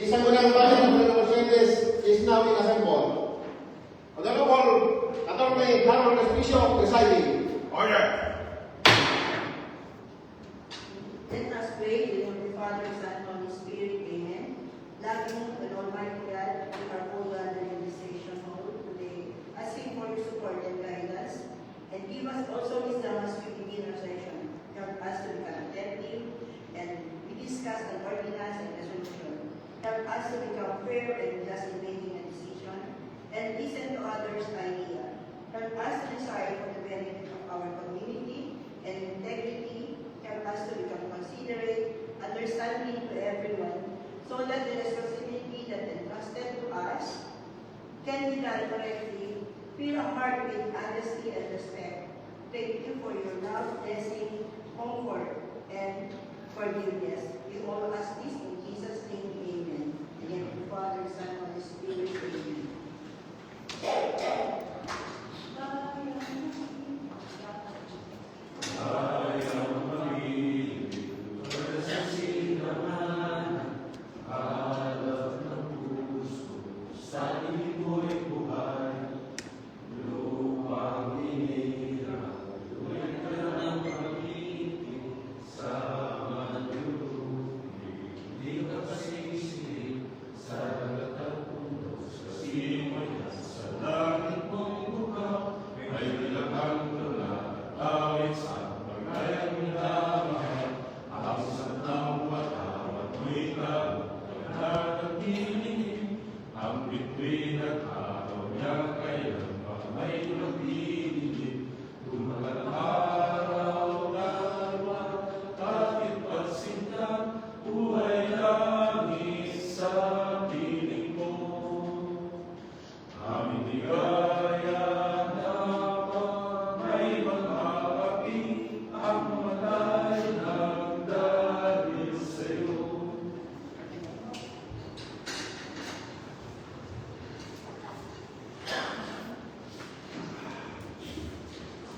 The Sangguniang Bayan of the Mercedes is now in assemble. Honorable Attorney Harold Espicio presiding. Order. Let us pray in the name of the Father, Son, and Holy Spirit. Amen. Loving and Almighty God, we are all gathered in this session hall today, asking for your support and guidance, and give us also wisdom as we begin our session. Help us to become attentive, and we discuss an ordinance and resolution. Help us to become fair and just in making a decision, and listen to others' idea. Help us to decide for the benefit of our community and integrity. Help us to become considerate, understanding to everyone, so that the responsibility that is entrusted to us can be done correctly. Fill our heart with honesty and respect. Thank you for your love, blessing, comfort, and forgiveness. We all ask this in Jesus' name. Amen. In the name of the Father, Son, and Holy Spirit. Amen.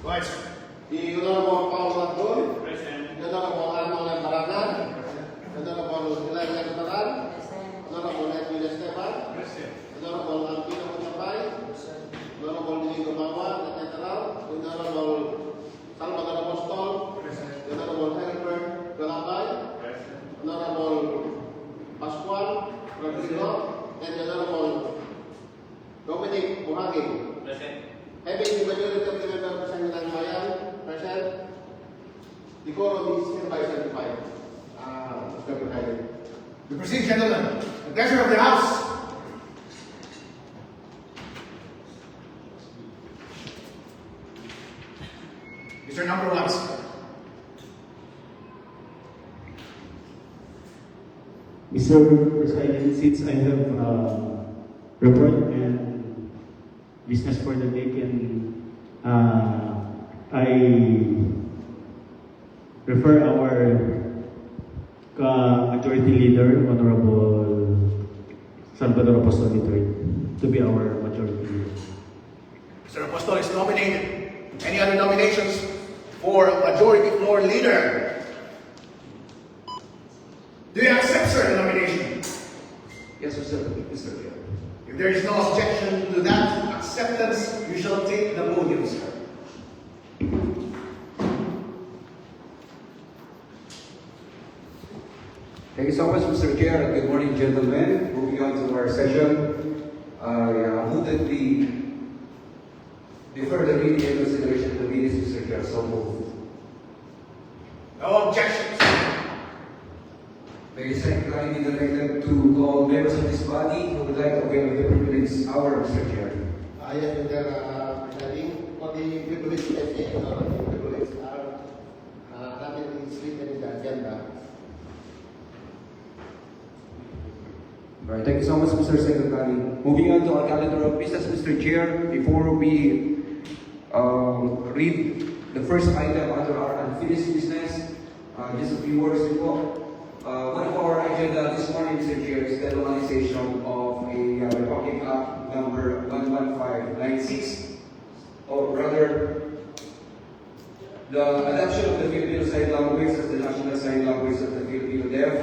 Vice. The Honorable Paul Magdul. Present. The Honorable Arnold Baragan. The Honorable Elijah Taran. Honorable Edwin Esteban. Present. The Honorable Alpino Mutabay. The Honorable Diego Bawa, the Teteral. The Honorable Salvador Apostol. The Honorable Helbert Galabay. Present. The Honorable Pascual Rodrigo. And the Honorable Dominic Buhagin. Present. Having the majority of the members of the Sangguniang Bayan present, the quorum is hereby certified. Mr. President. We proceed, gentlemen. The pleasure of the House. Mr. Number One. Mr. President, since I have report and business for the day, I refer our majority leader, Honorable Salvador Apostol III, to be our majority leader. Mr. Apostol is nominated. Any other nominations for majority floor leader? Do you accept, sir, the nomination? Yes, Mr. Chair. If there is no objection to that acceptance, you shall take the podium, sir. Thank you so much, Mr. Chair, and good morning, gentlemen. Moving on to our session, I move that we defer the reading and consideration of the minutes, Mr. Chair. So moved. No objections. May the Secretary be directed to call members of this body who would like to avail of the privilege hour, Mr. Chair. Yes, Mr. Presiding, for the privilege essay, the privilege are not written in the agenda. Alright, thank you so much, Mr. Secretary. Moving on to our calendar of business, Mr. Chair. Before we read the first item under our unfinished business, just a few words before. One of our agenda this morning, Mr. Chair, is the normalization of a Republic Act number 11596, or rather, the adoption of the Filipino Sign Language as the national sign language of the Filipino Deaf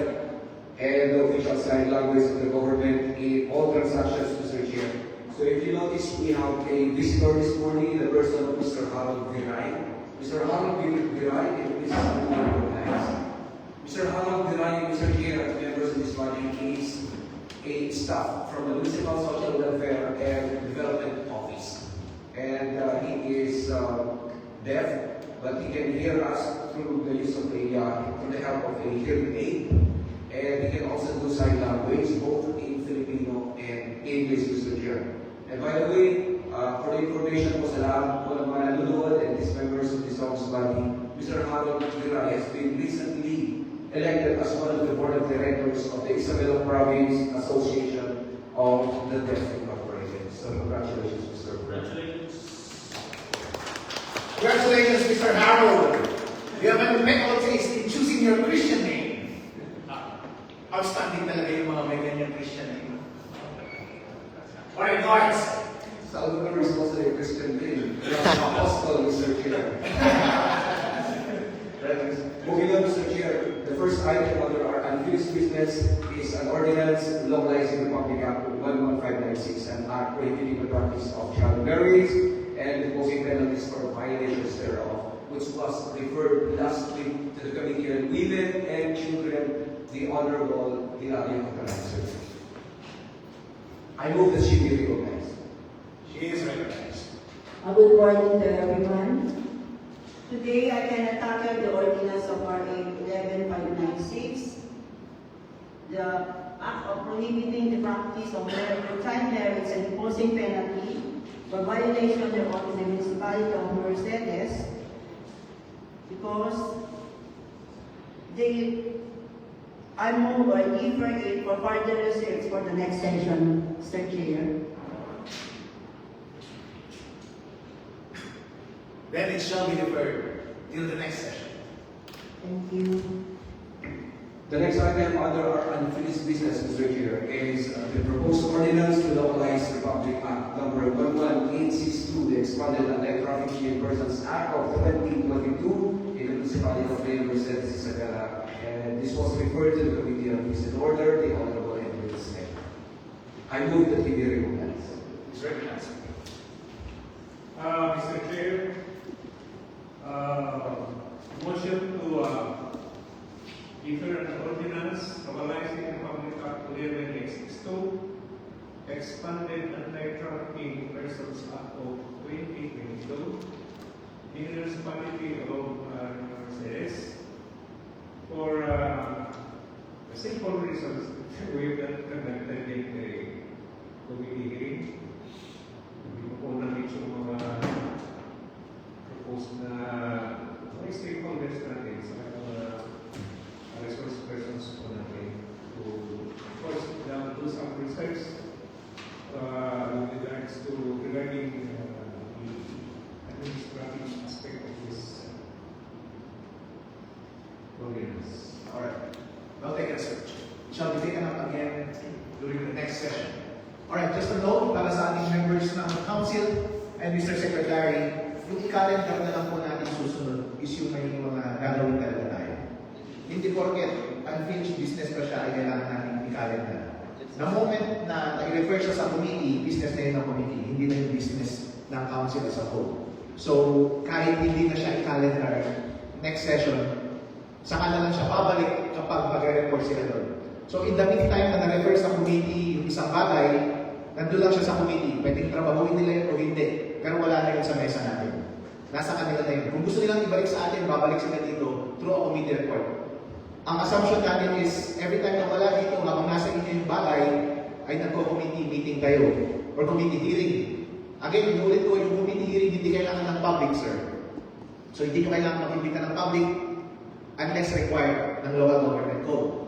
and the official sign language of the government in all transactions, Mr. Chair. So if you notice, we have a visitor this morning, the person of Mr. Harold Viray. Mr. Harold Viray, if this is recognized. Mr. Harold Viray, Mr. Chair, and members of this body, is a staff from the Municipal Social Welfare and Development Office. And he is deaf, but he can hear us through the use of through the help of a hearing aid. And he can also do sign language, both in Filipino and English, Mr. Chair. And by the way, for the information po sa lahat po ng mga nanonood and these members of this House body, Mr. Harold Viray has been recently elected as one of the board of directors of the Isabela Province Association of the Deaf Incorporated. So congratulations, Mr. Congratulations. Congratulations, Mr. Harold. You have an impeccable taste in choosing your Christian name. Outstanding talaga yung mga may ganyang Christian name. Alright, guards. Salvador is also a Christian name. Apostle, Mr. Chair. Moving on, Mr. Chair, the first item under our unfinished business is an ordinance localizing the Public Act 11596, an act prohibiting the practice of child marriage and imposing penalties for violations thereof, which was referred last week to the Committee on Women and Children, the Honorable Hilario Cotalanzo. I move that she be recognized. She is recognized. Good morning to everyone. Today, I can tackle the ordinance of RA 11596, the act of prohibiting the practice of child marriage and imposing penalty for violation thereof in the municipality of Mercedes, because I move or defer it for further research for the next session, Mr. Chair. Then it shall be deferred till the next session. Thank you. The next item under our unfinished business, Mr. Chair, is the proposed ordinance to localize the Public Act number 11862, the expanded Anti-Trafficking in Persons Act of 2022 in the municipality of Mayor Mercedes, Isabela. And this was referred to the Committee on Peace and Order, the Honorable Edwin Smith. I move that he be recognized. Is recognized. Mr. Chair, motion to defer an ordinance localizing the Public Act 11862, expanded Anti-Trafficking Persons Act of 2022 in the municipality of Mercedes for the simple reasons we have conducted a committee hearing. Hindi ko po na-reach yung mga proposed na mga stakeholders natin sa mga resource persons po natin to, of course, do some research with regards to regarding the administrative aspect of this ordinance. Alright. Well taken, sir. It shall be taken up again during the next session. Alright, just a note para sa ating members ng Council and Mr. Secretary, yung i-calendar na lang po natin susunod is yung may mga gagawin talaga tayo. Hindi porket unfinished business pa siya ay kailangan natin i-calendar. The moment na nag-refer siya sa committee, business na yun ng committee, hindi na yung business ng Council as a whole. So, kahit hindi na siya i-calendar next session, saka na lang siya pabalik kapag mag-report sila doon. So in the meantime na na-refer sa committee yung isang bagay, nandun lang siya sa committee. Pwedeng trabahuin nila yun o hindi. Pero wala na yun sa mesa natin. Nasa kanila na yun. Kung gusto nilang ibalik sa atin, babalik sila dito through a committee report. Ang assumption natin is, every time na wala dito, habang nasa inyo yung bagay, ay nagko-committee meeting kayo or committee hearing. Again, inulit ko, yung committee hearing hindi kailangan ng public, sir. So hindi nyo kailangan mag-imbita ng public unless required ng local government code.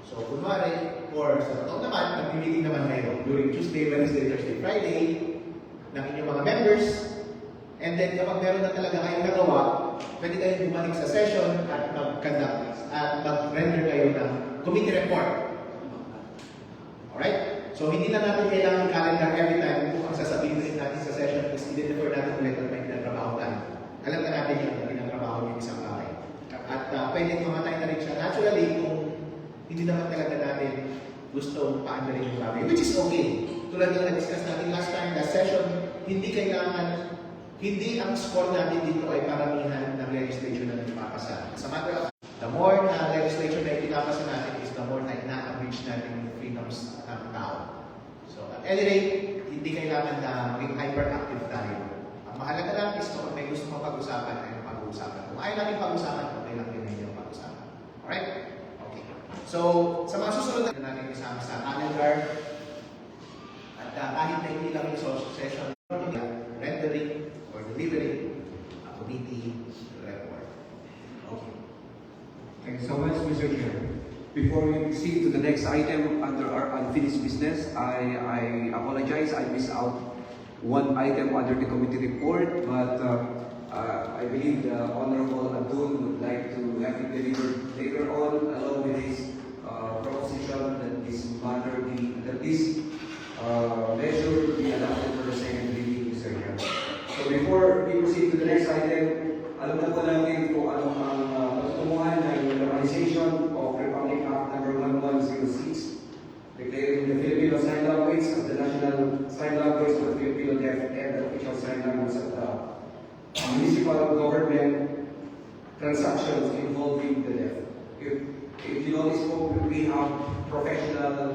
So, kunwari, or sa totoo naman, nag-meeting naman kayo during Tuesday, Wednesday, Thursday, Friday ng inyong mga members. And then, kapag meron na talaga kayong nagawa, pwede kayong bumalik sa session at mag-conduct at mag-render kayo ng committee report. Alright? So, hindi na natin kailangan calendar every time kung ang sasabihin rin natin sa session is i-defer natin ulit at may pinatrabaho tayo. Alam na natin yung pinatrabaho yung isang bagay. At pwede mamatay na rin siya. Naturally, kung hindi naman talaga natin gusto paandarin yung bagay, which is okay. Tulad ng na-discuss natin last time, last session, hindi ang score natin dito ay paramihan ng legislation na nagpapasa. Sa matter of the more na legislation na ipinapasa natin is the more na ina-abridge natin yung freedoms ng tao. So at any rate, hindi kailangan na maging hyperactive tayo. Ang mahalaga lang is kung may gusto mong pag-usapan ay pag-uusapan. Kung ayaw natin pag-usapan, okay lang din na yung pag-usapan. Alright? Okay. So, sa mga susunod na natin isama sa calendar, at kahit na hindi lang yung session, rendering or delivering a committee report. Okay. Thank you so much, Mr. Chair. Before we proceed to the next item under our unfinished business, I apologize. I missed out one item under the committee report, but I believe the Honorable Adun would like to have it delivered later on, along with his proposition that this measure be adopted for the second reading, Mr. Chair. So before we proceed to the next item, alam na po namin kung ano ang pagtutumuhan ng normalization of Republic Act number 1106, declaring the Filipino Sign Language as the national sign language of the Filipino Deaf and the official sign language of the municipal government transactions involving the deaf. If you notice po, we have professional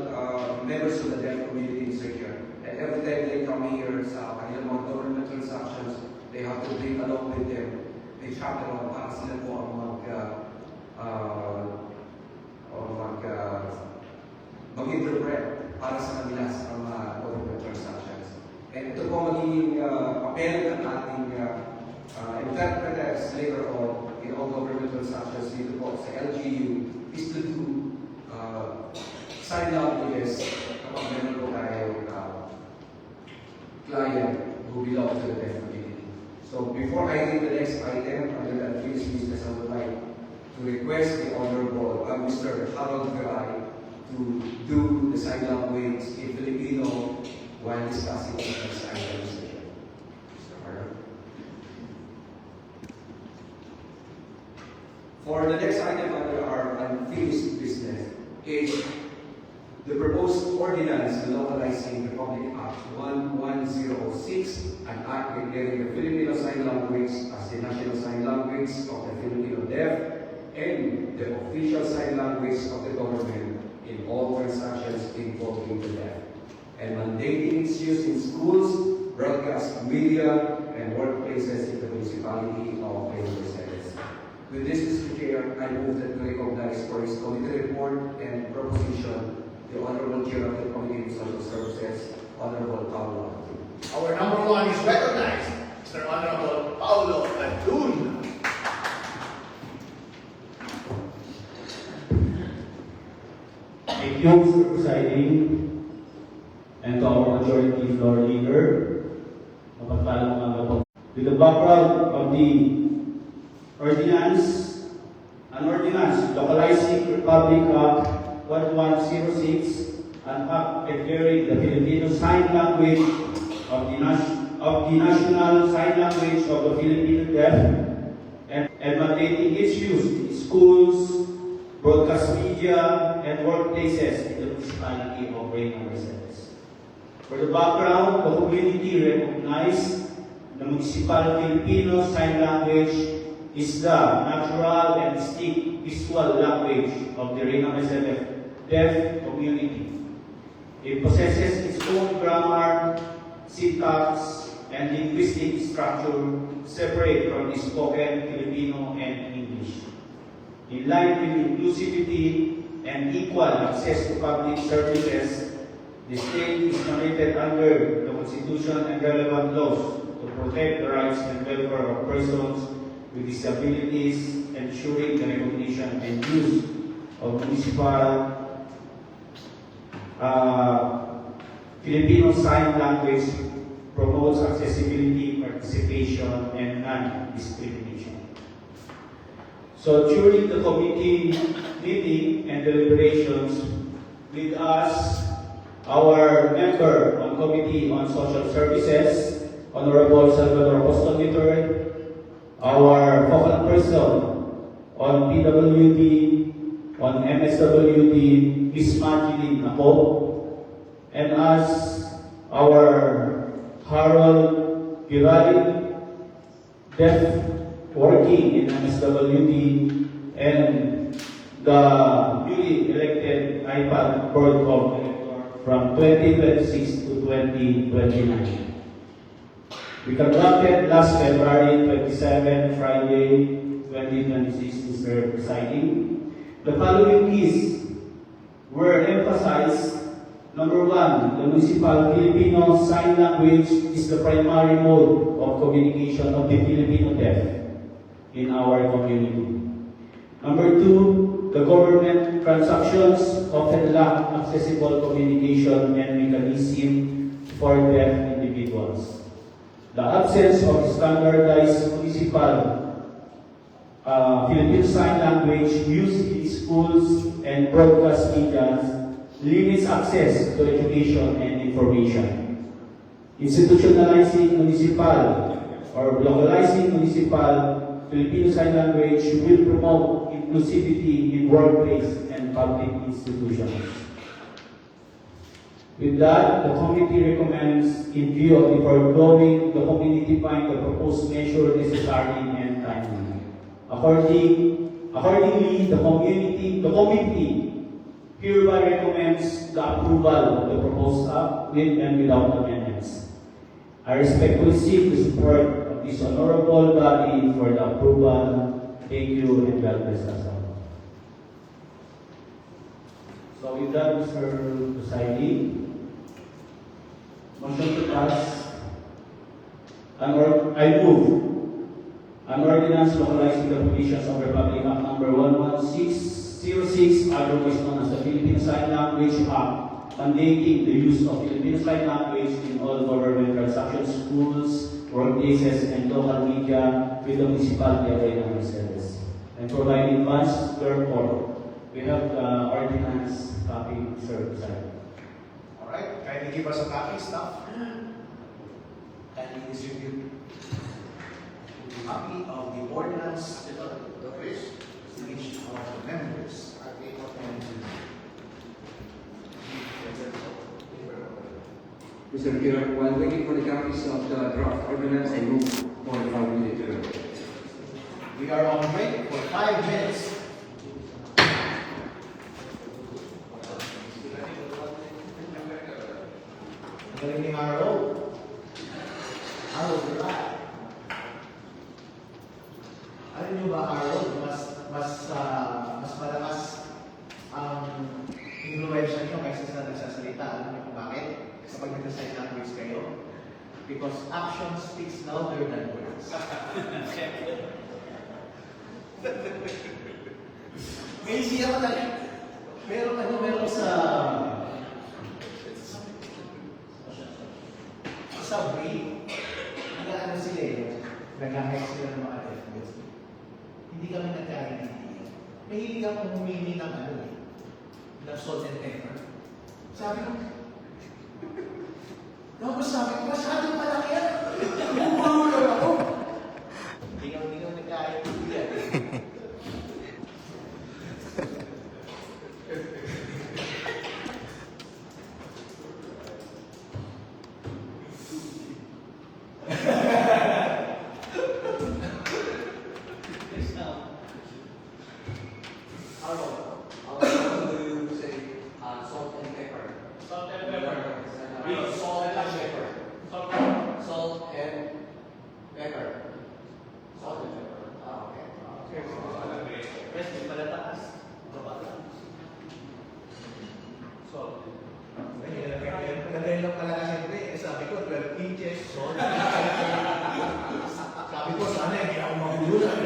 members of the deaf community in Secure. And every time they come here sa kanilang mga government transactions, they have to bring along with them the chaperone para sila po ang mag-interpret para sa kanila sa mga government transactions. And ito po magiging papel ng ating interpreters later on in all government transactions dito po sa LGU is to do sign languages kapag meron po tayo client who belong to the deaf community. So before I read the next item under the unfinished business, I would like to request the Honorable Mr. Harold Garay to do the sign language in Filipino while discussing the next item. Mr. Harold. For the next item under our unfinished business is the proposed ordinance localizing Republic Act 1106, an act declaring the Filipino Sign Language as the national sign language of the Filipino deaf and the official sign language of the government in all transactions involving the deaf, and mandating its use in schools, broadcast media, and workplaces in the municipality of Los Angeles. With this, Mr. Chair, I move that we recognize for his committee report and proposition the Honorable Chair of the Committee on Social Services, Honorable Paulo. Our number one is recognized, Mr. Honorable Paulo Adun. Thank you, Mr. Presiding, and to our majority floor leader. Mapagpalang mga po. With the background of the ordinance, an ordinance localizing Republic Act 1106, an act declaring the Filipino Sign Language of the national sign language of the Filipino deaf and mandating its use in schools, broadcast media, and workplaces in the municipality of Reyna Mercedes. For the background, the community recognized the municipal Filipino Sign Language is the natural and distinct visual language of the Reyna Mercedes deaf community. It possesses its own grammar, syntax, and linguistic structure separate from the spoken Filipino and English. In line with inclusivity and equal access to public services, the state is committed under the Constitution and relevant laws to protect the rights and welfare of persons with disabilities, ensuring the recognition and use of municipal Filipino Sign Language promotes accessibility, participation, and non-discrimination. So during the committee meeting and deliberations, with us, our member on Committee on Social Services, Honorable Salvador Apostol III, our focal person on PWD, on MSWD Miss Magdalene Ako, and as our Harold Piray, deaf working in MSWD, and the newly elected IPAD Board of Directors from 2026 to 2029. We conducted last February 27, Friday, 2026, Mr. Presiding. The following keys were emphasized. Number one, the municipal Filipino sign language is the primary mode of communication of the Filipino deaf in our community. Number two, the government transactions often lack accessible communication and mechanism for deaf individuals. The absence of standardized municipal Filipino Sign Language used in schools and broadcast media limits access to education and information. Institutionalizing municipal or localizing municipal Filipino Sign Language will promote inclusivity in workplace and public institutions. With that, the committee recommends, in view of the foregoing, the committee find the proposed measure necessary and timely. Accordingly, the committee hereby recommends the approval of the proposed act with and without amendments. I respectfully seek the support of this honorable body for the approval. Thank you and God bless us all. So with that, Mr. Presiding, motion to pass. I move an ordinance localizing the provisions of Republic Act Number 11606, otherwise known as the Philippine Sign Language Act, mandating the use of Filipino Sign Language in all government transactions, schools, workplaces, and local media with the municipality of Reynosa Service, and providing funds therefore. We have the ordinance copy, Mr. President. Alright, kindly give us a copy, staff. Kindly distribute a copy of the ordinance to each of the members. Mr. Chair, while waiting for the copies of the draft ordinance, I move for the 5-minute period. We are on break for 5 minutes. Galing ni Harold. Harold, right? Alam niyo ba, Harold, mas malakas ang influensya niyo kaysa sa nagsasalita. Alam niyo kung bakit? Sa pag nagsasign language kayo? Because action speaks louder than words. May siya ka talaga. Meron sa break, nag-ano sila eh, nag-hire sila ng mga deaf. Hindi kami nagkaintindihan. Mahilig akong humili ng ng salt and pepper. Sabi ko, masyadong malaki yan. Bumulol ako. Hindi kami nagkaintindihan. Nag-dialog talaga siyempre, sabi ko, 12 inches, so sabi ko, sana hindi ako magugulan.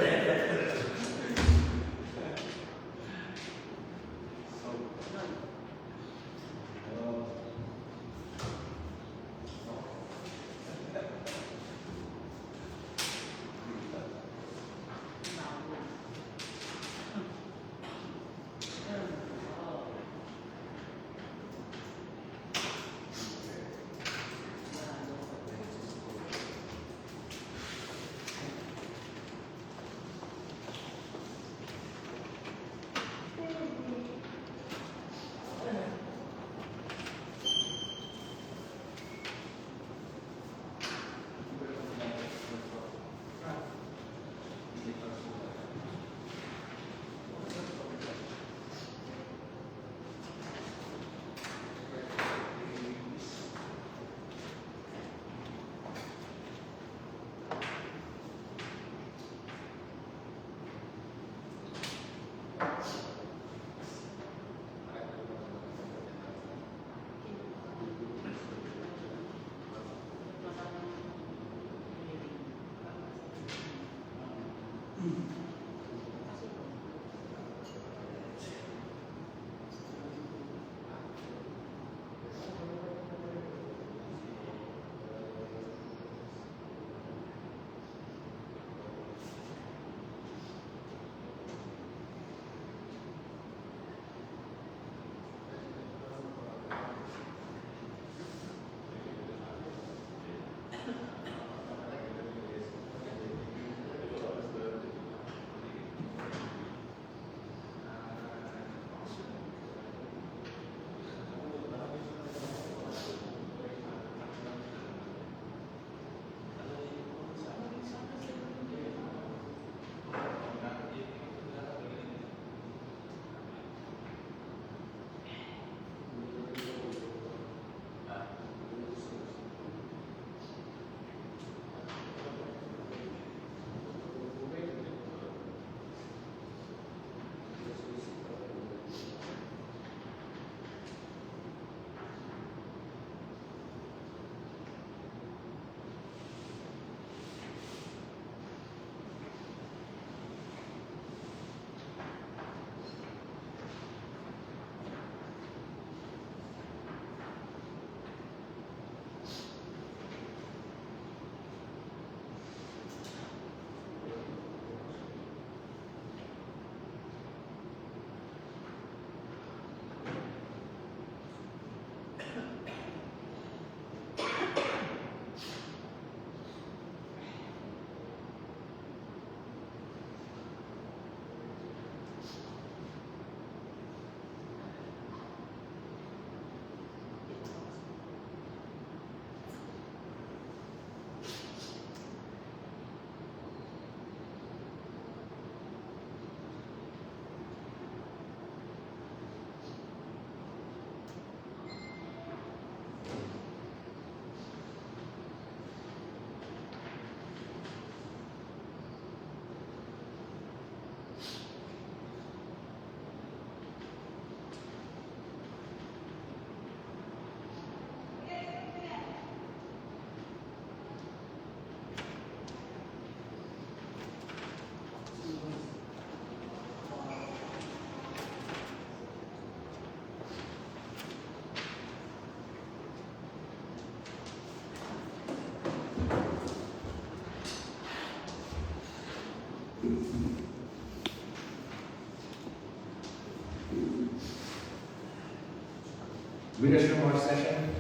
We resume our session.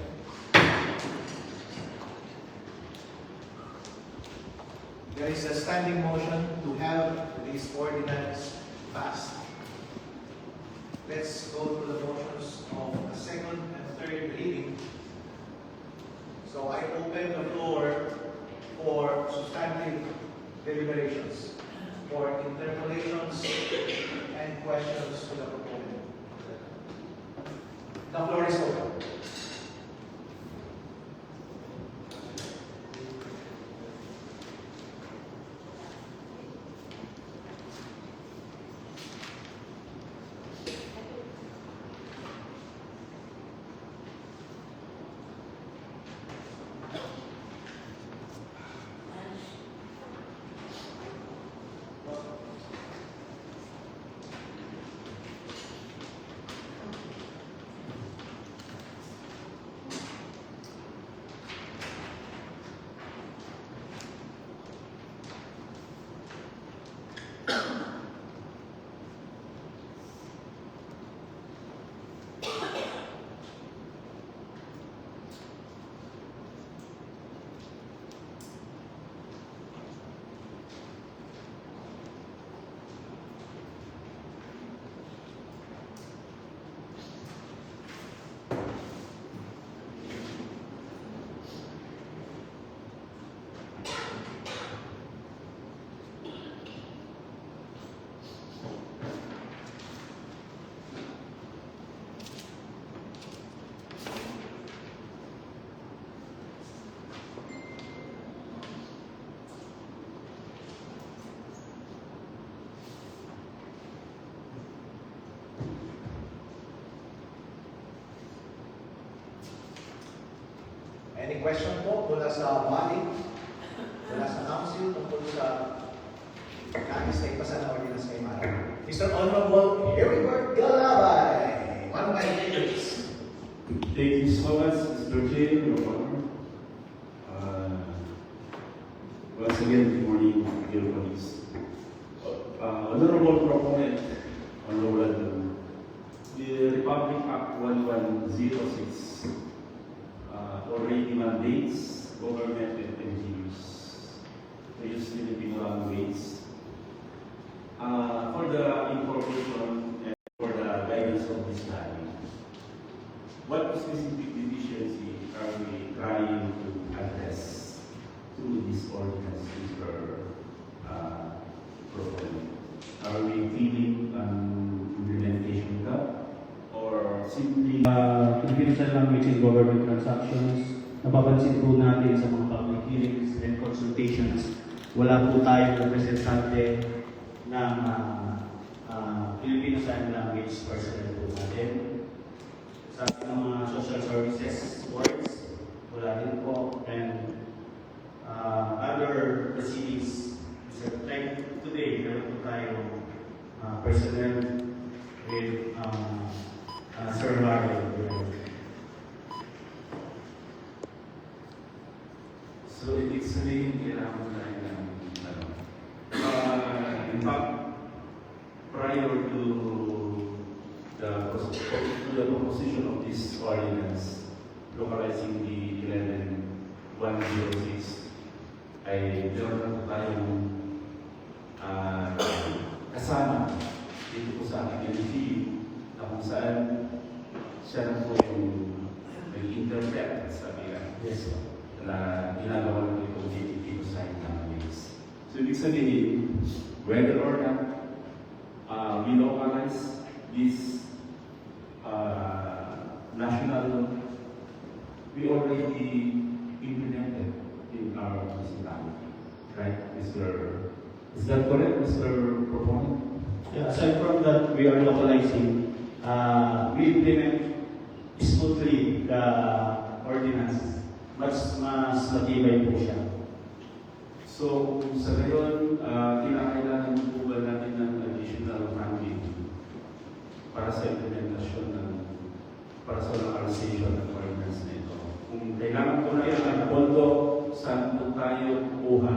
There is a standing motion to have this ordinance passed. Let's go through the motions of the second and third reading. So I open the floor for substantive deliberations, for interpolations and questions to the proponent. The floor is open. Any question po mula sa body, mula sa council, tungkol sa nais na ipasa na ordinance ngayong araw? Mr. Honorable Heribert Galabay, 1 minute. Thank you so much, Mr. Chair, Your Honor. Once again, good morning, dear colleagues. Honorable proponent, Honorable, the Republic Act 1106 already mandates government and NGOs to use Filipino language for the information and for the guidance of this body. What specific deficiency are we trying to address through this ordinance, Mr. Proponent? Are we feeling an implementation gap or simply Filipino Sign Language in Government Transactions? Napapansin po natin sa mga public hearings and consultations, wala po tayong representante ng Filipino Sign Language personnel po natin. Sa ating mga social services boards, wala din po. And other proceedings, like today, meron po tayong personnel with Sir Mario. so ibig sabihin kailangan tayo ng in fact, prior to the proposition of this ordinance localizing the 11106 ay meron na po tayong kasama dito po sa ating LGU na kung saan siya na po yung nag-interpret sabi nga Yes. na ginagawa ng itong Filipino Sign Language. So ibig sabihin, whether or not we localize this national, we already implemented in our municipality. Right, Mr. Is that correct, Mr. Proponent? Yeah, aside from that, we are localizing. We implement smoothly the ordinance. Mas matibay po siya. So, sa ngayon, kinakailangan po ba natin ng additional funding para sa implementasyon para sa localization ng ordinance na ito? Kung kailangan po na yan ng pondo, saan po tayo kukuha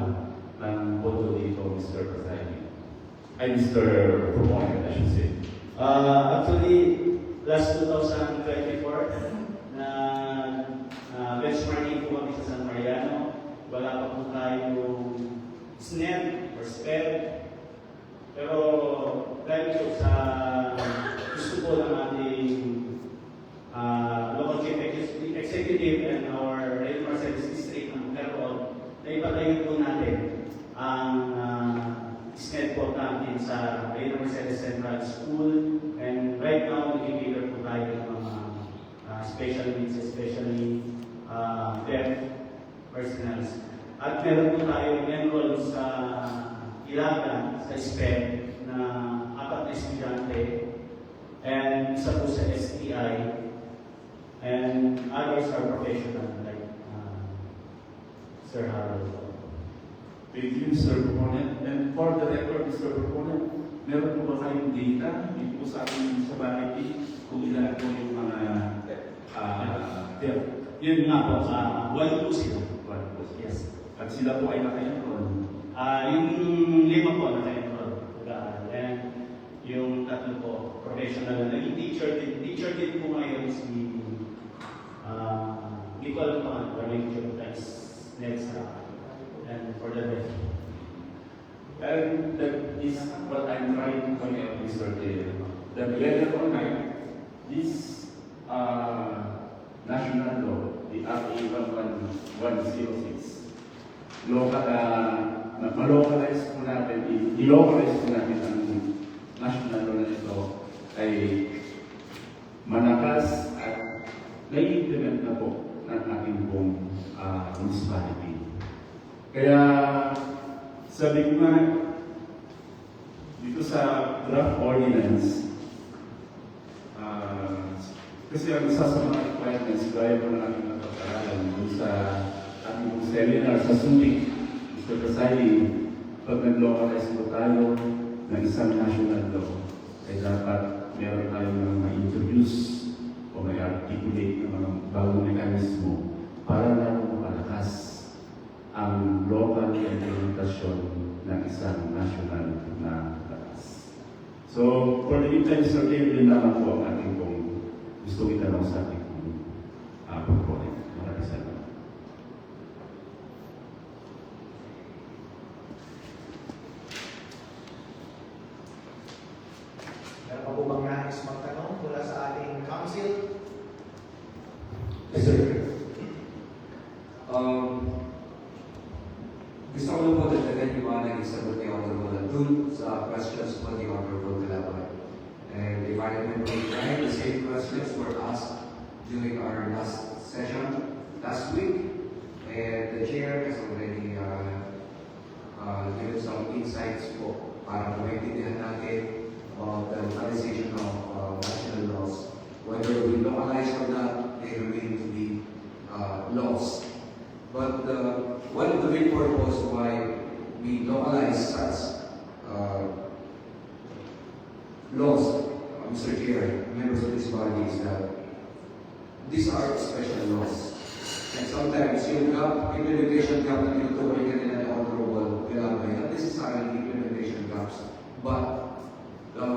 ng pondo dito, Mr. Presiding? Ay, Mr. Proponent, I should say. Actually, last 2024, executive and our Rail Mercedes District ng Quezon, na ipatayo po natin ang SNED po natin sa Rail Mercedes Central School. And right now, nag-cater po tayo ng mga special needs, especially deaf personals. At meron po tayo enroll sa Ilagan, sa SPED, na 4 na estudyante, and isa po sa STI, and others are professional, like Sir Harold. Thank you, Mr. Proponent. And for the record, Mr. Proponent, meron po ba kayong data dito po sa ating municipality kung ilan po yung mga deaf? Yun nga po, one po sila. One po. Yes. At sila po ay naka-enroll. Yung 5 po naka-enroll. And yung 3 po, professional na naging teacher din. Teacher din po ngayon si Nicole Pan, Ramon next and for the rest. And that is what I'm trying to point out, Mr. Taylor. That whether or not this national law, the RA 11106, malocalize po natin, i-localize po natin ang national law na ito ay malakas at nai-implement na po ng ating pong municipality. Kaya sabi ko nga, dito sa draft ordinance, kasi ang isa sa mga requirements, gaya po ng ating napag-aralan dun sa ating seminar sa Subic, Mr. Kasali, pag nag-localize po tayo ng isang national law, ay dapat meron tayo ng ma-introduce o may articulate ng mga bagong mekanismo para lalo mapalakas ang local implementasyon ng isang national na batas. So, for the meantime, Mr. Taylor, yun naman po ang ating pong gusto itanong sa ating proponent. Maraming salamat. Meron pa po bang nais magtanong mula sa ating council? Yes, sir. Gusto ko lang po dagdagan yung mga naging sagot ni Honorable dun sa questions po ni Honorable Calabay. And if I remember right, the same questions were asked during our last session last week. And the chair has already given some insights po para maintindihan natin the localization of national laws. Whether we localize or not, they remain to be laws. But one of the main purposes why we localize such laws, Mr. Chair, members of this body, is that these are special laws. And sometimes yung implementation gap na tinutukoy kanina ni Honorable Villalobay, not necessarily implementation gaps, but the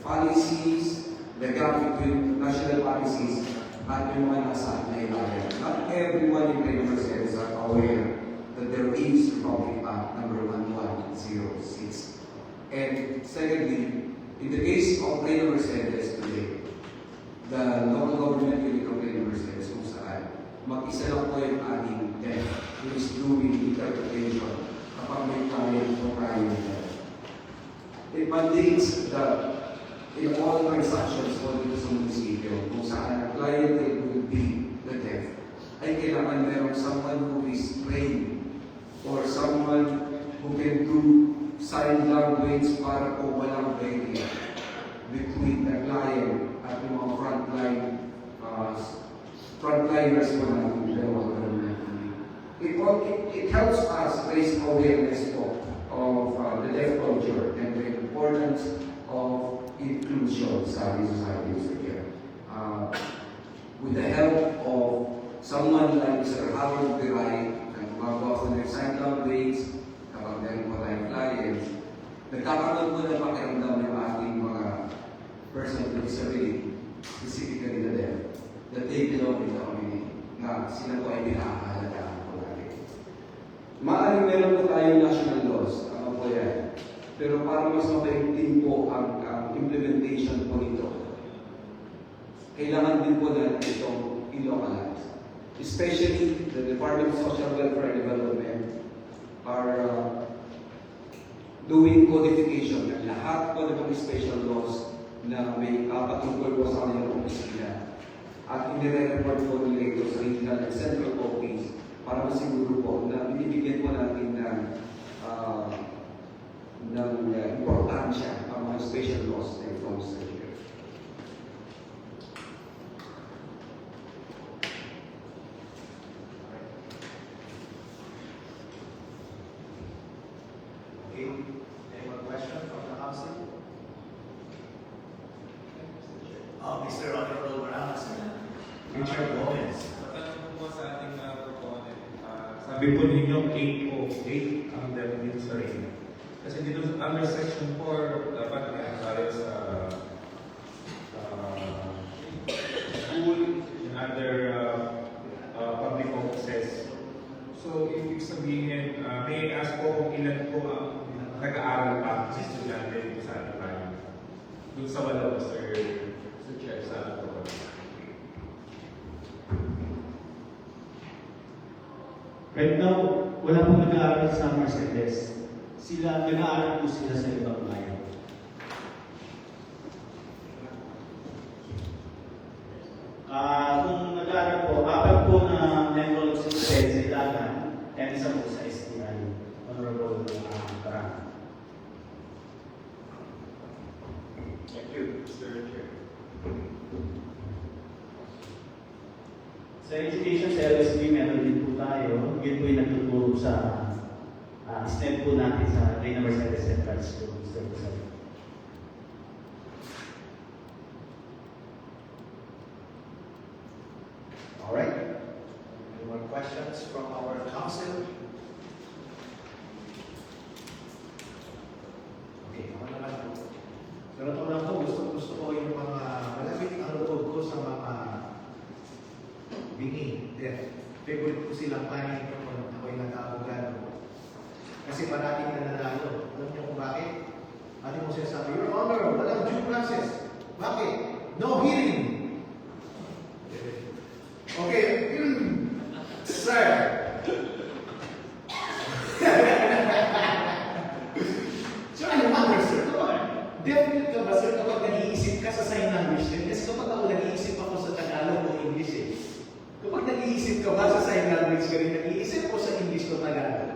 policies, the gap between national policies at yung mga nasa na ilalim. Not everyone in Rail Mercedes are aware that there is Republic Act number 1106. And secondly, in the case of Rail Mercedes today, the local government unit of Rail Mercedes kung saan mag-isa lang po yung ating debt who is doing interpretation kapag may client o client. It mandates that in all transactions po dito sa munisipyo, kung saan ang client will be the deaf, ay kailangan merong someone who is trained or someone who can do sign language para po walang barrier between the client at yung mga frontliners po natin dalawa. It helps us raise awareness po of the deaf culture and the importance of inclusion sa ating society, Mr. Chair. With the help of someone like Mr. Harold Piray, na gumagawa ko ng sign language, kapag meron po tayong clients, nagkakaroon po ng pakiramdam ng ating mga person with disability, specifically the deaf, that they belong in the community, na sila po ay pinakahalagaan po natin. Maaaring meron po tayong national laws, po yan. Pero para mas mapaigting po ang implementation po nito, kailangan din po natin itong i-localize. Especially the Department of Social Welfare and Development are doing codification ng lahat po ng mga special laws na may patungkol po sa kanilang opisina. At inire-report po nila ito sa regional and central office para masiguro po na binibigyan po natin ng importansya ang mga special laws na ito sa year. Okay, any more questions from the council? Mr. Honorable Morales, Richard Gomez. Matanong po sa ating proponent. Sabi po ninyo 808 ang dito sa rin. Kasi dito under section 4, dapat may tayo sa school and other public offices. So, ibig sabihin, may ask po kung ilan po ang nag-aaral pa sa estudyante dito sa ating bayan. Doon sa wala, Sir Chair, sa ating proponent. Right now, wala pong nag-aaral sa Mercedes. Nag-aaral po sila sa ibang bayan. Kung nag-aaral po, 4 po na enrolled sa Ilagan, and isa po sa STI, Honorable Karang. Thank you, Mr. Chair. Sa education sa LSB, meron din po tayo. Yun po yung nagtuturo sa SNEP po natin sa Reina Mercedes Central School, Mr. Rizal. All right. Any more questions from our council? Okay, ako naman po. Pero ito lang po, gusto ko yung mga malapit ang loob ko sa mga bingi. Favorite ko silang kanin kung ako'y nag-aabogado. Kasi parating na nanalo. Alam niyo kung bakit? Ating mo sinasabi, Your Honor, walang due process. Bakit? No hearing. Okay. Sir. Sir, ano ba, sir? Definite ka ba, sir, kapag nag-iisip ka sa sign language din? Kasi kapag ako nag-iisip ako sa Tagalog o English eh. Kapag nag-iisip ka ba sa sign language ka rin, nag-iisip ko sa English o Tagalog?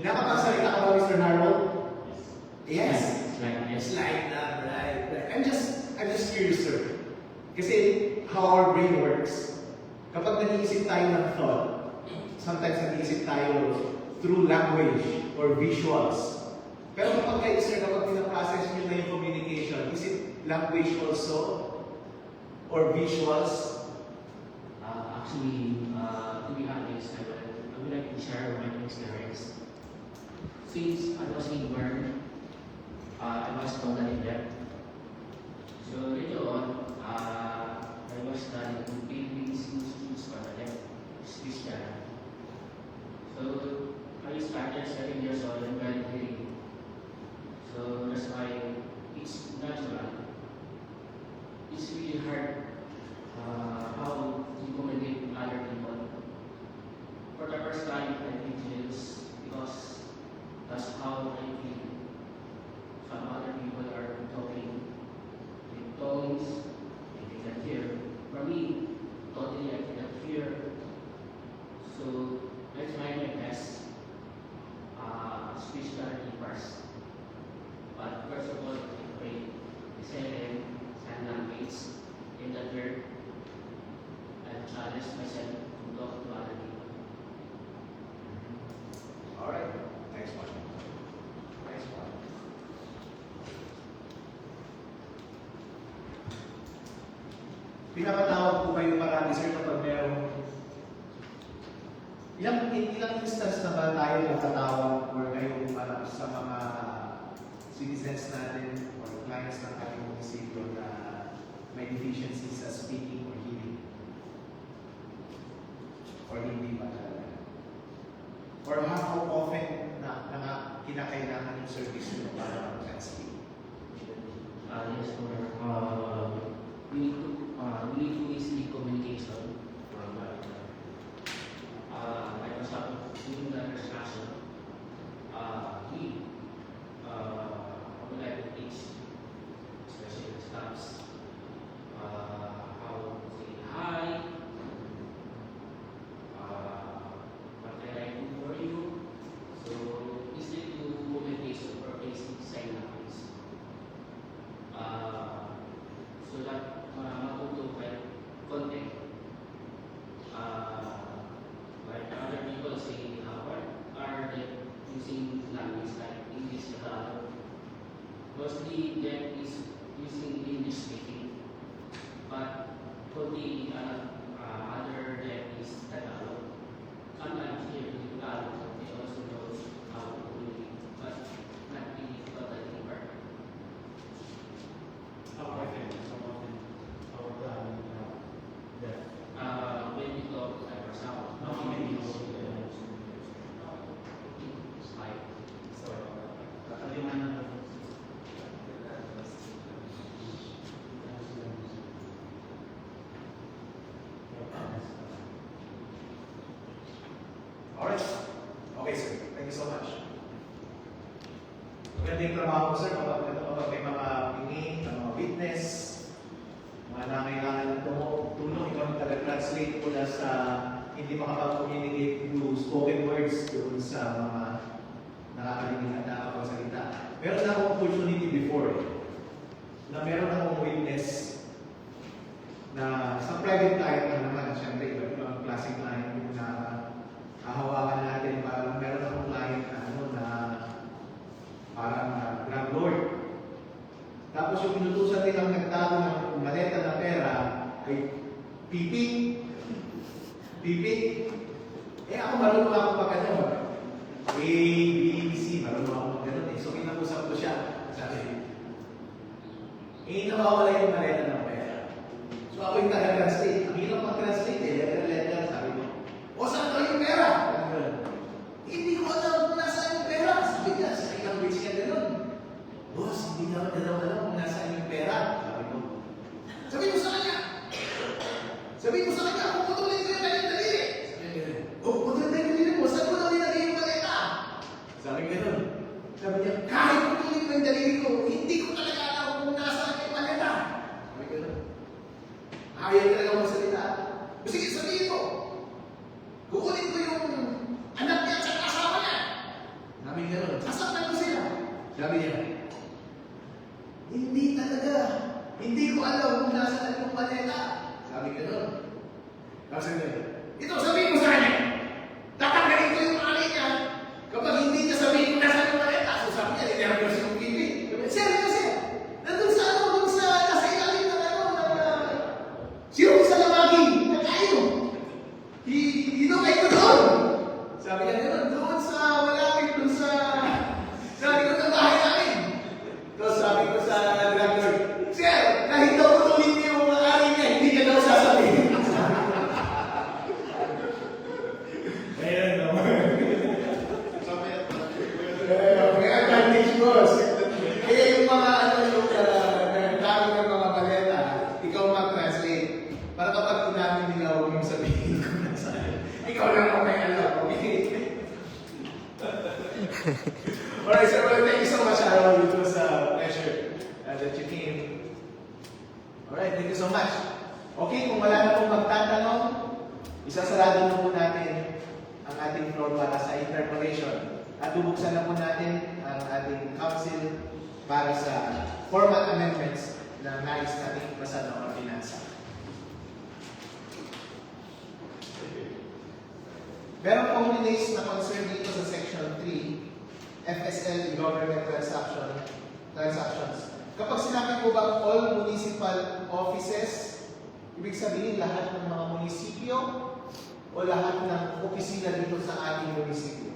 Nakapagsalita ka ba, Mr. Harold? Yes. It's like that, right? I'm just curious, sir. Kasi how our brain works. Kapag nag-iisip tayo ng thought, sometimes nag-iisip tayo through language or visuals. Pero kapag kayo, sir, kapag pinaprocess nyo na yung communication, is it language also? Or visuals? Actually, to be honest, I would like to share my experience. Since I was in Bern, I was totally deaf. So later on, I was studying completely schools for the deaf speech therapy. So I started 7 years old and very hearing. So that's why it's natural. It's really hard how to communicate with other people. For the first time, I think it's because that's how I feel. Some other people are talking with tones, they cannot hear. For me, totally I cannot hear. So I try my best, speech therapy first. But first of all, I pray. Second, sign language. In the third, I challenge myself to talk to other people. All right. Next one. Next one. Pinapatawag po kayo marami, sir, kapag merong ilang instance na ba tayo nakatawag or kayo para sa mga citizens natin or clients ng ating munisipyo na may deficiency sa speaking or hearing? Or hindi ba talaga? Or how often na kinakailangan yung service nyo para mag-translate? Yes, sir. We need to easily communication from like for example, during the instruction, we would like to teach, especially the staffs, how to say hi, what can I do for you. So easily to communication or basic sign language. So that matuto kahit konti. Like other people say, what are they using language like English, Tagalog? Mostly them is using English speaking, but for the other them is Tagalog. Sometimes here in Tagalog, they also know how to communicate, but not really totally perfect. When we talk, like for example, it's like, Alright. Okay, sir. Thank you so much. Maganda yung trabaho ko, sir. Kapag may mga pingi, mga witness, mga nangailangan ng tulong, ikaw ang taga-translate mula sa hindi makapag-communicate through spoken words doon sa mga nakakalimutan na nakapagsalita. Meron na akong opportunity before na meron akong witness na sa private client lang naman, siyempre iba't ibang klaseng client yung na hahawakan natin. Parang meron akong client na parang drug lord. Tapos yung pinutusan nilang nagtago ng maleta na pera ay pipi. Ako marunong ako pag ano. A, B, C, marunong ako pag ganun eh. So kinakusap ko siya. Sabi, nawawala yung maleta ng pera. So ako yung taga-translate. Ang hirap mag-translate eh. Letter, sabi mo. O saan ka yung pera? Hindi ko alam kung nasaan yung pera. Sabi niya, sa ilang weeks niya ganun. Boss, hindi naman alam kung nasaan yung pera. Sabi mo sa kanya. Kung putulin ko yung kanyang daliri. Putulin ko yung daliri mo. Saan mo daw nilagay yung maleta? Sabi niya, kahit putulin ko yung daliri ko, hindi ko talaga alam kung nasaan yung maleta. Sabi gano'n. Ayaw talaga magsalita. Sige, sabihin mo. Kukunin ko yung anak niya at asawa niya. Sabi gano'n. Sasaktan ko sila. Sabi niya, hindi talaga. Hindi ko alam kung nasaan yung maleta. Sabi gano'n. Tapos sabi niya, ito sabihin mo sa kanya. Tatanggalin ko yung alay niya kapag hindi niya sabihin kung nasaan yung maleta. So sabi niya, niterapos yung pipi. Sir, nandun sa nasa ilalim ng sino sa lamagin? Nakayo. Dito kayo doon. Sabi niya, doon sa malapit, doon sa likod ng bahay namin. Tapos sabi ko sa drug lord, sir, kahit daw putulin niyo yung alay niya, hindi niya daw sasabihin. Ayan, no? May advantage, boss. Kaya yung mga yung dami ng mga baleta, ikaw mag-translate. Para kapag inamin nila, huwag mong sabihin kung nasaan. Ikaw lang ang may alam, okay? Alright, sir. Well, thank you so much, Aaron. It was a pleasure that you came. Alright, thank you so much. Okay, kung wala na pong magtatanong, isasarado na po natin ang ating floor para sa interpolation. At bubuksan na po natin ang ating council para sa format amendments na nais natin ipasa ng ordinansa. Meron pong release na concern dito sa Section 3, FSL Government Transactions. Kapag sinabi po bang all municipal offices, ibig sabihin lahat ng mga munisipyo o lahat ng opisina dito sa ating munisipyo?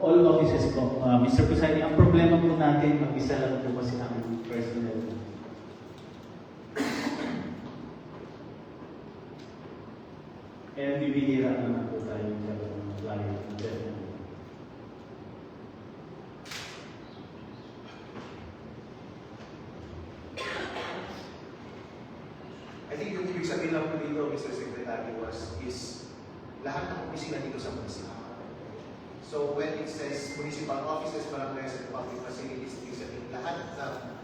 All offices po. Mr. Presiding, ang problema po natin, mag-isa lang po kasi ang personnel. And bibihira naman po tayo ng gaya ng I think yung ibig sabihin lang po dito, Mr. Secretary, is lahat ng opisina dito sa munisipyo. So when it says municipal offices, barangays, and public facilities, ibig sabihin lahat ng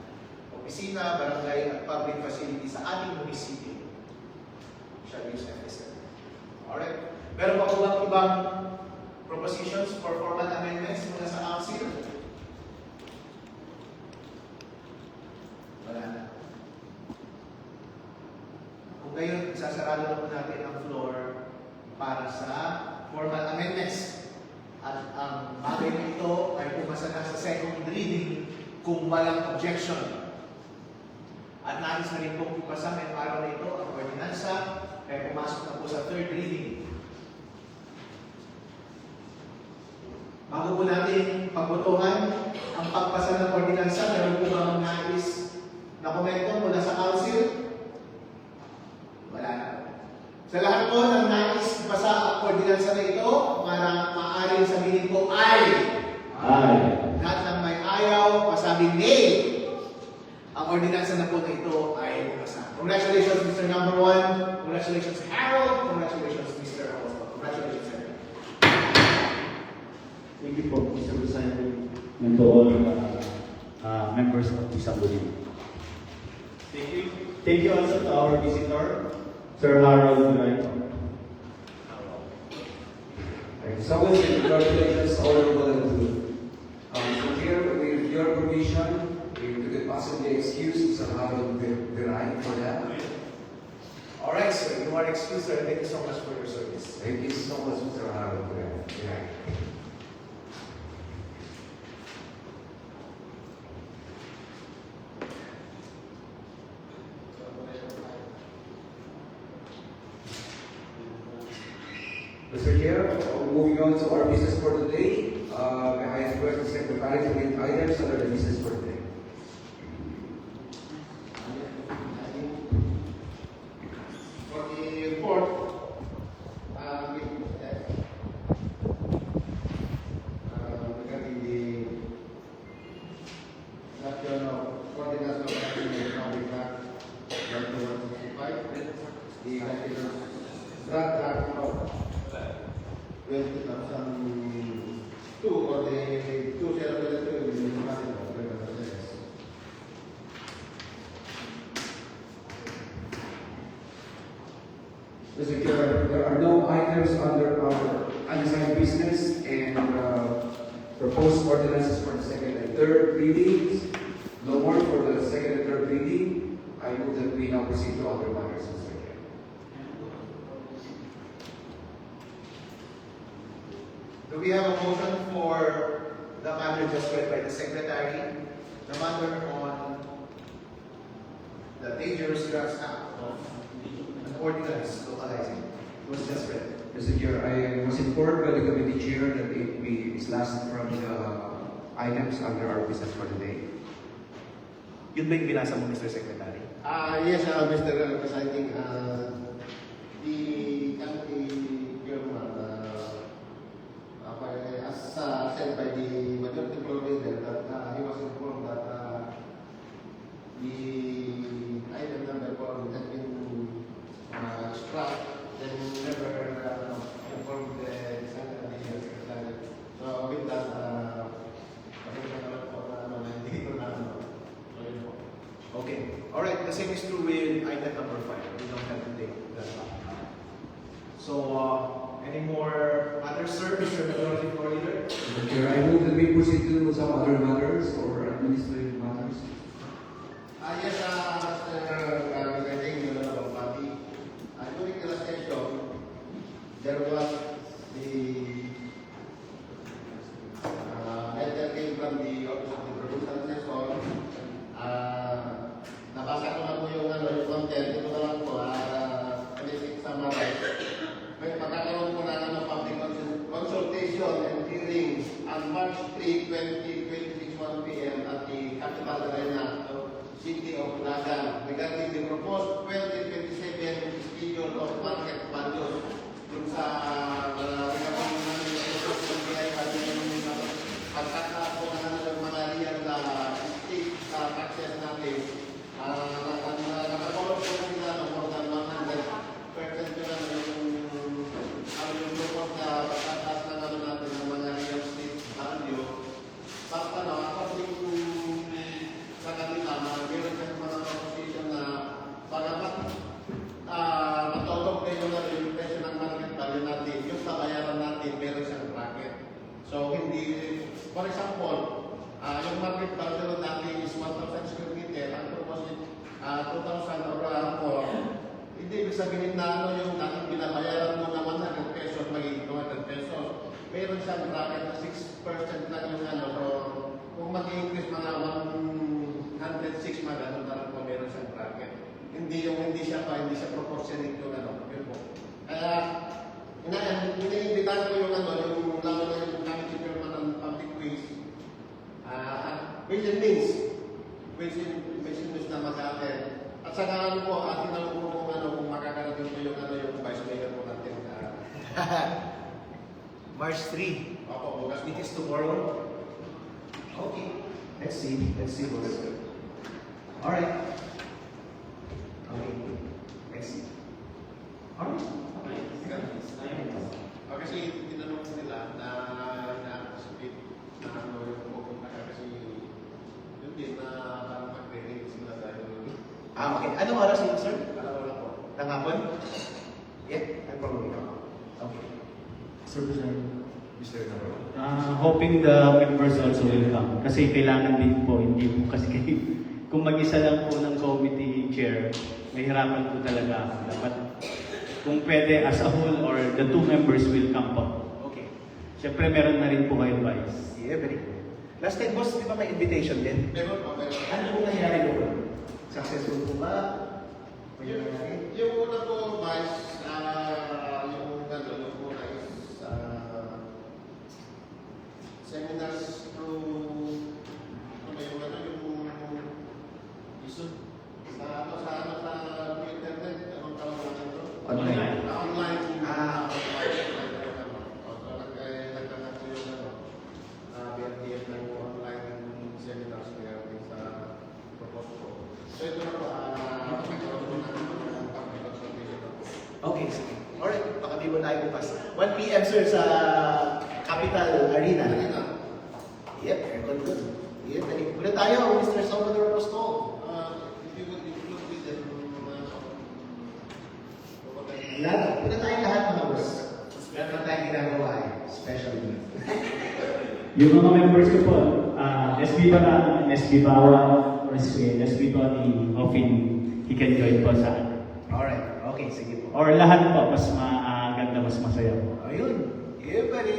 opisina, barangay, at public facilities sa ating munisipyo shall use FSM. Alright? Meron pa po bang ibang propositions for formal amendments mula sa council? Wala na. Kung ngayon, sasarado na po natin ang floor para sa formal amendments. At ang bagay na ito ay pumasa na sa second reading kung walang objection. At nais na rin pong pupasa ngayong araw na ito ang ordinansa ay pumasok na po sa third reading. Bago po natin pagbotohan ang pagpasa ng ordinansa, meron po bang nais na komento mula sa council? Wala na. Sa lahat po ng nais pasa ang ordinansa na ito, maaaring sabihin po ay. Lahat ng may ayaw, pasabing nay. Ang ordinansa na po na ito ay pumasa. Congratulations, Mr. Number 1. Congratulations, Harold. Congratulations, Mr. Apostle. Congratulations, sir. Thank you po, Mr. President, and to all members of the Assembly. Thank you. Thank you also to our visitor, Sir Harold Duray. Thank you so much, and congratulations, Honorable Anthony. So here, with your permission, we could possibly excuse Sir Harold Duray for that. Alright, sir. You are excused, sir. Thank you so much for your service. Thank you so much, Mr. Harold Duray. Mr. Chair, moving on to our business for today, may I request the Secretary to read items under the business for today. For the report, regarding the national ordinance of Public Act 165, the draft act of 2002 or the 2022 Mr. Chair, there are no items under our unassigned business and proposed ordinances for the second and third readings. No more for the second and third reading. I move that we now proceed to other matters, Mr. Chair. Do we have a motion for the matter just read by the Secretary? The matter on the Dangerous Drugs Act of an ordinance localizing. It was just read. Mr. Chair, I was informed by the committee chair that it is last from the items under our business for today. Yun ba yung binasa mo, Mr. Secretary? Yes, Mr. Presiding, the county chairman, as said by the majority floor leader, that he was informed that the item number 4 has been struck, then never informed the secretary. So with that, Okay. Alright, the same is true with item number 5. We don't have to take that up. So, any more matters, sir, Mr. Majority Floor Leader? Mr. Chair, I move that we proceed to some other matters or administrative matters. Yes, regarding the Honorable Body, during the last session, there was the letter came from the Office of the Producer Session. Nabasa ko na po yung content. Ito na lang po, basic summary. May pagkakaroon po na public consultation and hearings on March 3, 2026, 1 p.m. at the Capital Arena, City of Lagan, regarding the proposed 2027 schedule of market values dun sa regarding for example, yung market value natin is 1,000 square meter, ang proposed 2,000 or more, hindi ibig sabihin na ano yung dating binabayaran mo na 100 pesos, magiging 200 pesos. Meron siyang bracket na 6% lang yung ano, so kung mag-increase mga 106 mga ganun talaga po meron siyang bracket. Hindi siya proportionate yung ano, yun po. Kaya, iniimbitan ko yung ano, yung lalo na yung committee chairman ng public ways, ways and means na mag-attend. At saka ano po, atin ang kung ano, kung makakarating ko yung ano, yung vice mayor po natin. March 3. Opo, bukas It po. is tomorrow. Okay. Let's see, boss. Alright. Okay. Let's see. Alright. Kasi tinanong ko nila na speed na ano yung kung kasi yun din na parang mag-training sila dahil Okay. Anong oras yun, sir? wala po. Nangapon? Yeah, I'm probably not. Okay. Sir, Mr. Number 1. hoping the members also will come. Kasi kailangan din po, hindi po kasi kung mag-isa lang po ng committee chair, mahirapan po talaga ako. Dapat kung pwede as a whole or the two members will come po. Okay. Siyempre meron na rin po kayo advice. Yeah, very good. Last time, boss, di ba may invitation din? Meron po. Ano po nangyari doon? Successful po ba? May nangyari? Yung una po, Vice, yung ano, yung una is seminars through ano yung ano yung sa internet, anong tawag natin ito? Online. Online. Ah. Nagtanong ko yung ano, BRTF ng online seminars regarding sa proposal. So ito na po, nagkaroon po ng public consultation. Okay, sige. Alright, pakabibo tayo bukas. 1 p.m. sir sa Capital Arena. Yep, aircon good. Yep, muna tayo, Mr. Salvador Apostol. If you would include with them, Lahat, muna tayo lahat mga boss. Meron na tayong ginagawa eh. Special needs. Yung mga members ko po, SB ba SB Bawa, or SB ba ni Ofin, he can join po sa akin. Alright, okay, sige po. Or lahat po, mas maganda, mas masaya po. Ayun. Yeah, buddy.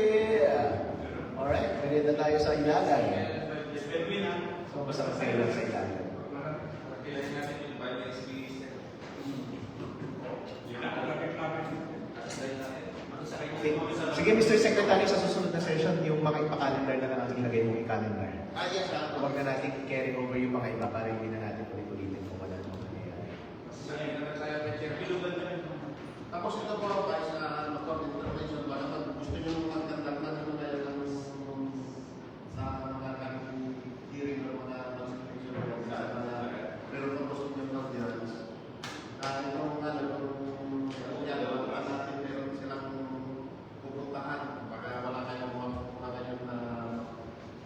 Alright, pwede na tayo sa ilagan. So, basta kasi lang sa ilagan. Okay. Sige, Mr. Secretary, sa susunod na session, yung mga ipa-calendar na lang ang ilagay mong i-calendar. yes, Huwag na natin carry over yung mga iba para hindi na natin ulit-ulitin kung wala namang nangyayari. Tapos ito po, Vice, court intervention, baka naman gusto nyo magkandak na ano na yung sa mga hearing o mga consultation sa mga meron pa gusto nyo ng audience. Itong ano, yung yan, natin meron silang pupuntahan, baka wala kayong na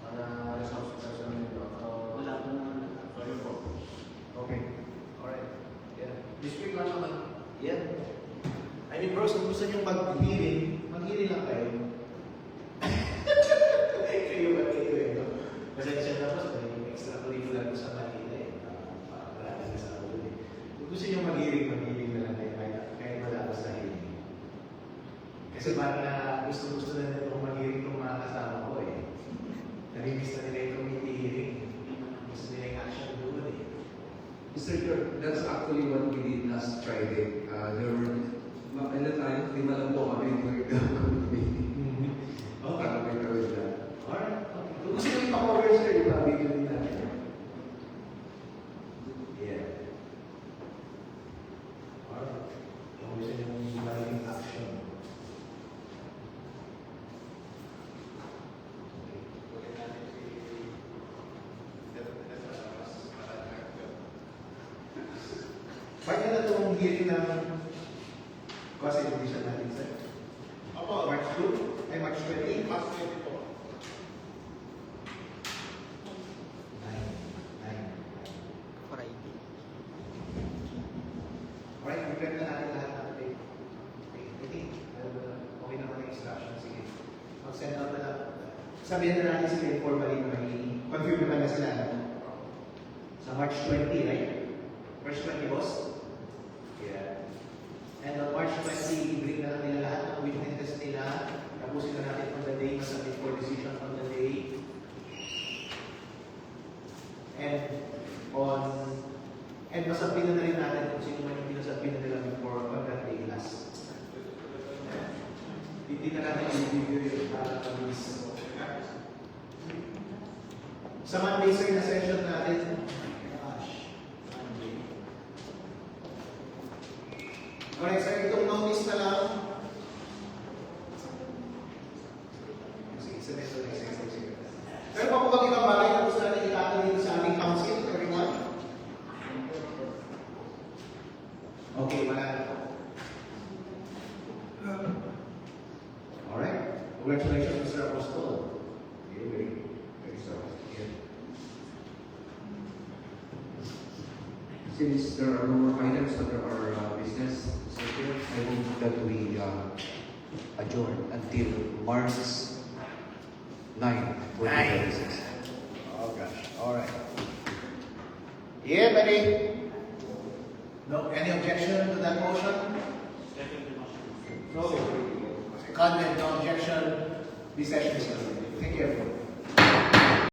mga resource person nito. Wala po naman. So yun po. Okay. Alright. Yeah. This week lang naman. Yeah. I mean, bros, kung gusto nyo mag-hearing lang kayo. Kayo ba kayo eh, no? Pasensya na po, may extracurricular ko sa Manila eh. Marami na sa ulo eh. Kung gusto nyo mag-hearing na lang kayo, kaya wala sa hearing. Kasi parang na gusto na nila mag-hearing ng mga kasama ko eh. Nami-miss na nila yung committee hearing. Gusto nila yung action doon eh. Mr. Chair, that's actually what we did last Friday. There were, ilan tayo? 5 lang po kami Okay. para may kawin na. Alright. Okay. Kung gusto nyo ipa-cover, sir, ipa-video din natin. Yeah. Alright. Kung gusto nyo maraming action. Bakit na itong hearing ng Quasi Division natin, sir? Opo, March 2? Ay, March 20? March 20 po. Alright, i-prep na natin lahat ng update. Okay, okay naman ang instruction. Sige. Mag-send out na lang. sabihin na natin sila informally na confirm naman na sila sa March 20, right? March 20, boss? Yeah. And on March 20, i-bring na lang nila lahat ng witnesses nila. Tapusin na natin on the day, masabit for decision on the day. And masabit na rin natin kung sino man yung pinasabit na nila before on that day last. Hindi na natin i-review yung miss. Sa Monday, sir, na session natin, alright, sir, itong notice na lang. Sige, sige. Pero pa po bang ibang bagay na gusto natin itatag dito sa aming council, everyone? Okay, wala na po. Alright, congratulations, Mr. Apostol. Very sorry. Since there are no more items under our business, I move that we adjourn until March 9, 2026. Oh gosh, alright. Yeah, buddy. No, any objection to that motion? No. Comment, no objection. This session is concluded. Thank you, everyone.